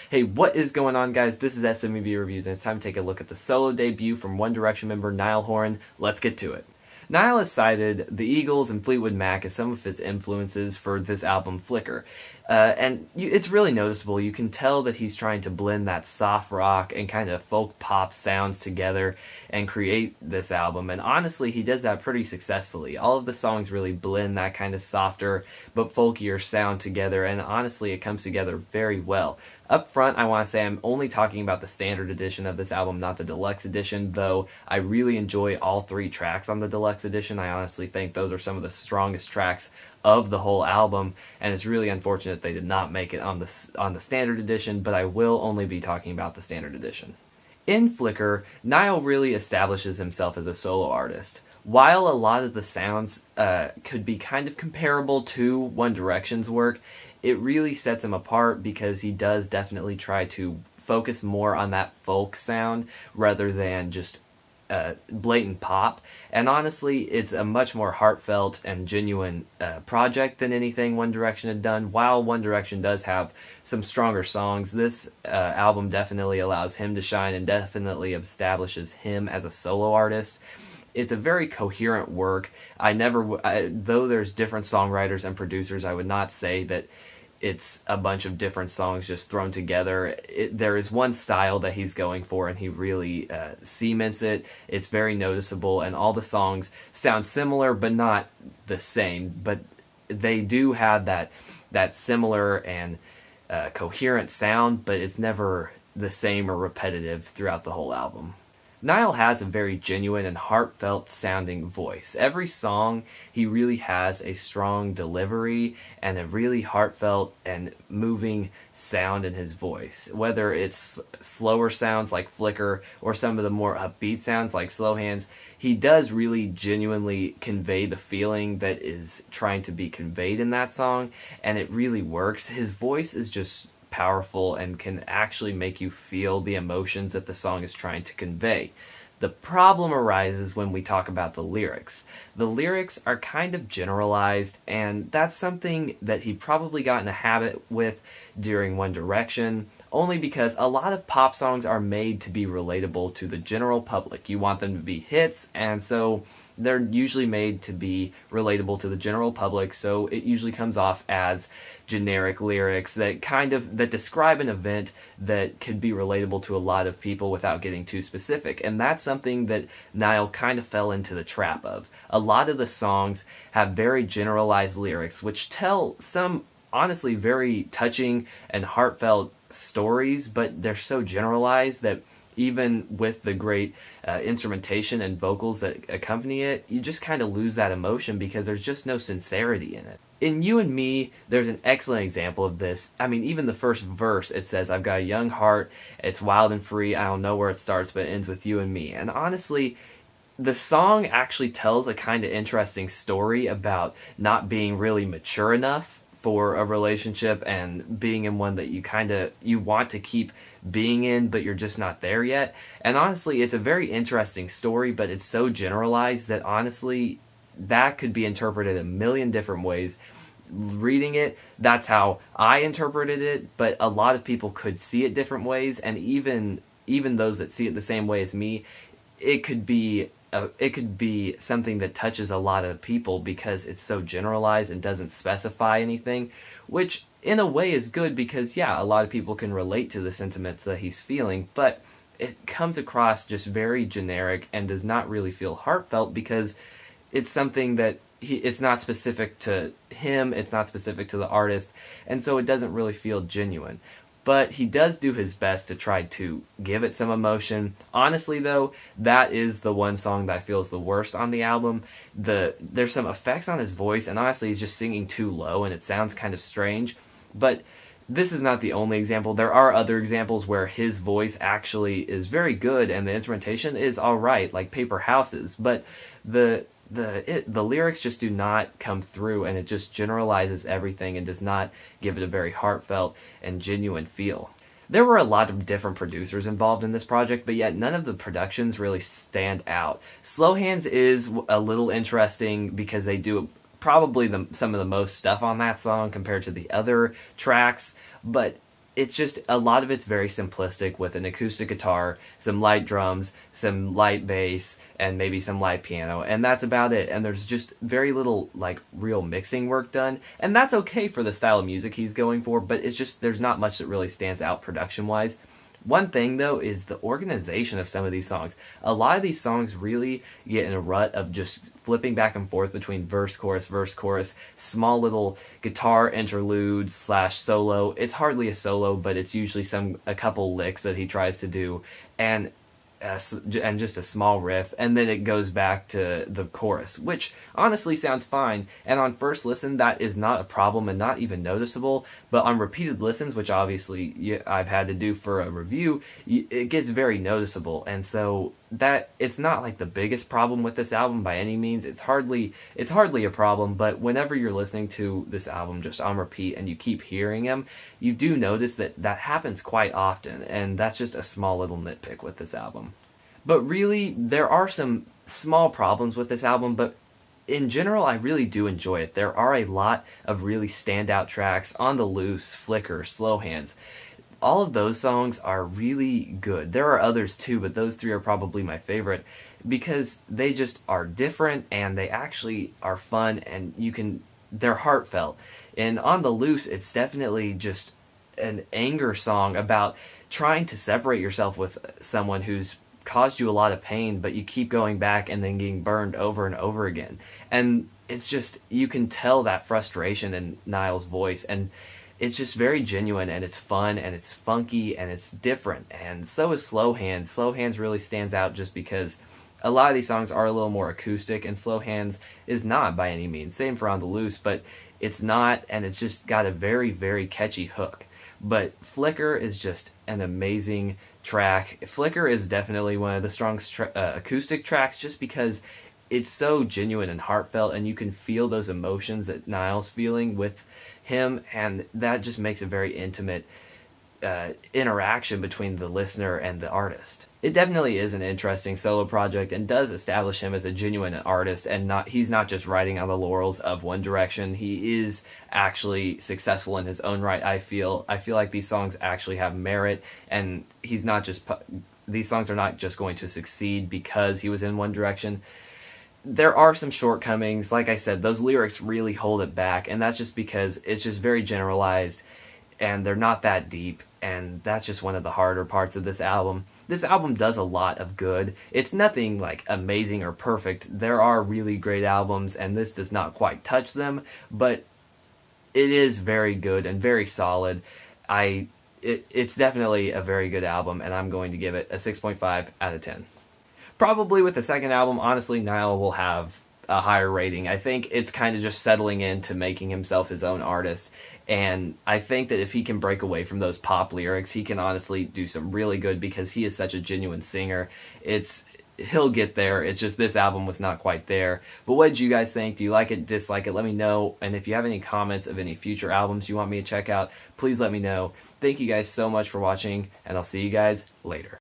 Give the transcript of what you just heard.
Hey, what is going on, guys? This is SMEB Reviews, and it's time to take a look at the solo debut from One Direction member Niall Horan. Let's get to it. Niall has cited the Eagles and Fleetwood Mac as some of his influences for this album, Flicker. It's really noticeable. You can tell that he's trying to blend that soft rock and kind of folk pop sounds together and create this album. And honestly, he does that pretty successfully. All of the songs really blend that kind of softer but folkier sound together, and honestly, it comes together very well. Up front, I want to say I'm only talking about the standard edition of this album, not the deluxe edition, though I really enjoy all three tracks on the deluxe edition. I honestly think those are some of the strongest tracks of the whole album, and it's really unfortunate they did not make it on the standard edition, but I will only be talking about the standard edition. In Flicker, Niall really establishes himself as a solo artist. While a lot of the sounds could be kind of comparable to One Direction's work, it really sets him apart because he does definitely try to focus more on that folk sound rather than just blatant pop. And honestly, it's a much more heartfelt and genuine project than anything One Direction had done. While One Direction does have some stronger songs, this album definitely allows him to shine and definitely establishes him as a solo artist. It's a very coherent work. Though there's different songwriters and producers, I would not say that it's a bunch of different songs just thrown together. There is one style that he's going for, and he really cements it. It's very noticeable, and all the songs sound similar, but not the same. But they do have that similar and coherent sound, but it's never the same or repetitive throughout the whole album. Niall has a very genuine and heartfelt sounding voice. Every song, he really has a strong delivery and a really heartfelt and moving sound in his voice. Whether it's slower sounds like Flicker or some of the more upbeat sounds like Slow Hands, he does really genuinely convey the feeling that is trying to be conveyed in that song, and it really works. His voice is just powerful and can actually make you feel the emotions that the song is trying to convey. The problem arises when we talk about the lyrics. The lyrics are kind of generalized, and that's something that he probably got in a habit with during One Direction, only because a lot of pop songs are made to be relatable to the general public. You want them to be hits, and so they're usually made to be relatable to the general public, so it usually comes off as generic lyrics that describe an event that could be relatable to a lot of people without getting too specific. And that's something that Niall kind of fell into the trap of. A lot of the songs have very generalized lyrics, which tell some honestly very touching and heartfelt stories, but they're so generalized that even with the great instrumentation and vocals that accompany it, you just kind of lose that emotion because there's just no sincerity in it. In You and Me, there's an excellent example of this. I mean, even the first verse, it says, "I've got a young heart, it's wild and free, I don't know where it starts, but it ends with you and me." And honestly, the song actually tells a kind of interesting story about not being really mature enough for a relationship and being in one that you want to keep being in, but you're just not there yet. And honestly, it's a very interesting story, but it's so generalized that honestly that could be interpreted a million different ways. Reading it, that's how I interpreted it, but a lot of people could see it different ways, and even those that see it the same way as me, it could be something that touches a lot of people because it's so generalized and doesn't specify anything, which in a way is good because, yeah, a lot of people can relate to the sentiments that he's feeling, but it comes across just very generic and does not really feel heartfelt because it's something that it's not specific to him, it's not specific to the artist, and so it doesn't really feel genuine. But he does do his best to try to give it some emotion. Honestly, though, that is the one song that I feel is the worst on the album. There's some effects on his voice, and honestly, he's just singing too low, and it sounds kind of strange. But this is not the only example. There are other examples where his voice actually is very good, and the instrumentation is alright, like Paper Houses. But the lyrics just do not come through, and it just generalizes everything and does not give it a very heartfelt and genuine feel. There were a lot of different producers involved in this project, but yet none of the productions really stand out. Slow Hands is a little interesting because they do probably some of the most stuff on that song compared to the other tracks, but it's just a lot of it's very simplistic with an acoustic guitar, some light drums, some light bass, and maybe some light piano, and that's about it. And there's just very little like real mixing work done, and that's okay for the style of music he's going for, but it's just there's not much that really stands out production wise. One thing though is the organization of some of these songs. A lot of these songs really get in a rut of just flipping back and forth between verse, chorus, small little guitar interlude slash solo. It's hardly a solo, but it's usually a couple licks that he tries to do, and and just a small riff, and then it goes back to the chorus, which honestly sounds fine, and on first listen that is not a problem and not even noticeable, but on repeated listens, which obviously I've had to do for a review, it gets very noticeable. And so that it's not like the biggest problem with this album by any means. It's hardly a problem, but whenever you're listening to this album just on repeat and you keep hearing him, you do notice that happens quite often, and that's just a small little nitpick with this album. But really, there are some small problems with this album, but in general, I really do enjoy it. There are a lot of really standout tracks: On the Loose, Flicker, Slow Hands. All of those songs are really good. There are others too, but those three are probably my favorite because they just are different and they actually are fun, and they're heartfelt. And On the Loose, it's definitely just an anger song about trying to separate yourself with someone who's caused you a lot of pain, but you keep going back and then getting burned over and over again. And it's just, you can tell that frustration in Niall's voice, and it's just very genuine, and it's fun, and it's funky, and it's different. And so is Slow Hands. Slow Hands really stands out just because a lot of these songs are a little more acoustic, and Slow Hands is not by any means. Same for On the Loose, but it's not, and it's just got a very, very catchy hook. But Flicker is just an amazing track. Flicker is definitely one of the strongest acoustic tracks just because it's so genuine and heartfelt, and you can feel those emotions that Niall's feeling with him, and that just makes a very intimate interaction between the listener and the artist. It definitely is an interesting solo project and does establish him as a genuine artist, and he's not just riding on the laurels of One Direction. He is actually successful in his own right. I feel like these songs actually have merit, and these songs are not just going to succeed because he was in One Direction. There are some shortcomings. Like I said, those lyrics really hold it back, and that's just because it's just very generalized and they're not that deep, and that's just one of the harder parts of this album. This album does a lot of good. It's nothing like amazing or perfect. There are really great albums, and this does not quite touch them, but it is very good and very solid. It's definitely a very good album, and I'm going to give it a 6.5 out of 10. Probably with the second album, honestly, Niall will have a higher rating. I think it's kind of just settling into making himself his own artist, and I think that if he can break away from those pop lyrics, he can honestly do some really good because he is such a genuine singer. He'll get there. It's just this album was not quite there. But what did you guys think? Do you like it, dislike it? Let me know. And if you have any comments of any future albums you want me to check out, please let me know. Thank you guys so much for watching, and I'll see you guys later.